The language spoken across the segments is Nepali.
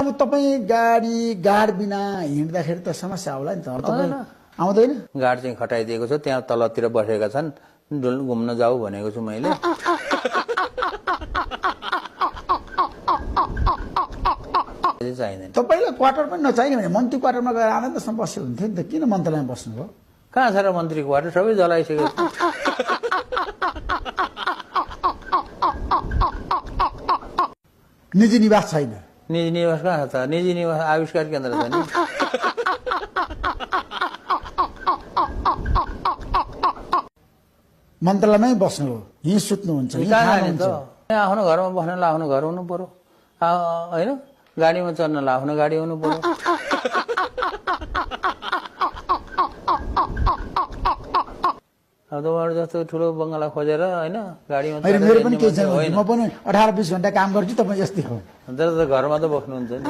अब तपाईँ गाडी गाड बिना हिँड्दाखेरि त समस्या होला नि त तपाईँ आउँदैन गाड चाहिँ खटाइदिएको छ त्यहाँ तलतिर बसेका छन् घुम्न जाऊ भनेको छु मैले चाहिँदैन तपाईँलाई क्वार्टर पनि नचाहिने भने मन्त्री क्वार्टरमा गएर आनन्दसँग बस्यो हुन्थ्यो नि त किन मन्त्रालयमा बस्नुभयो कहाँ छ र मन्त्री क्वार्टर सबै जलाइसकेको छ निजी निवास छैन निजी निवास कहाँ छ निजी निवास आविष्कार केन्द्र छ नि मन्त्रालयमै बस्नु हो यहीँ सुत्नुहुन्छ यहीँ कहाँ जाने खानुहुन्छ। त आफ्नो घरमा बस्नलाई आफ्नो घर हुनु पर्यो होइन गाडीमा चढ्नलाई आफ्नो गाडी हुनु पर्यो अब तपाईँहरू जस्तो ठुलो बङ्गला खोजेर होइन गाडीमा होइन चढेर मेरो पनि हिँड्ने केही छैन मान्छे होइन म पनि 18-20 घण्टा काम गर्छु तपाईँ जस्तै हो तर त घरमा त बस्नुहुन्छ नि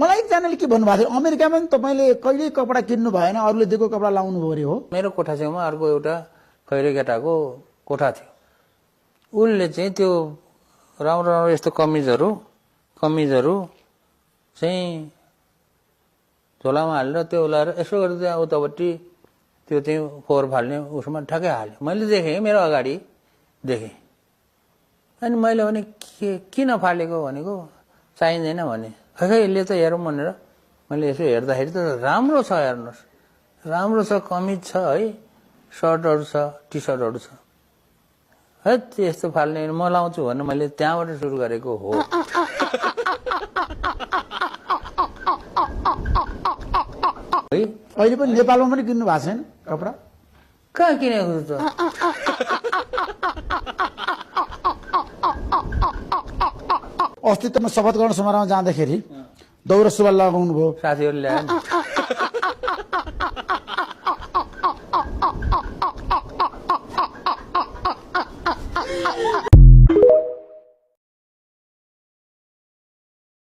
मलाई एकजनाले के भन्नुभएको थियो अमेरिकामा पनि तपाईँले कहिल्यै कपडा किन्नु भएन अरूले दिएको कपडा लाउनु पर्यो हो मेरो कोठा छेउमा अर्को एउटा खैरे केटाको कोठा थियो उसले चाहिँ त्यो राम्रो राम्रो यस्तो कमिजहरू चाहिँ झोलामा हालेर त्यो लाएर यसो गरेर त्यहाँ उतापट्टि त्यो चाहिँ फोहोर फाल्ने उसमा ठ्याक्कै हाल्यो मैले देखेँ मेरो अगाडि देखेँ अनि मैले भने किन फालेको भनेको चाहिँदैन भने खै यसले त हेरौँ भनेर मैले यसो हेर्दाखेरि त राम्रो छ हेर्नुहोस् राम्रो छ कमिज छ है सर्टहरू छ टी सर्टहरू छ है यस्तो फाल्ने म लाउँछु भने मैले त्यहाँबाट सुरु गरेको हो है अहिले पनि नेपालमा पनि किन्नु भएको छैन कपडा कहाँ किनेको त अस्ति त म शपथ ग्रहण समारोहमा जाँदाखेरि दौरा सुरुवाल लगाउनु भयो साथीहरूले ल्याएन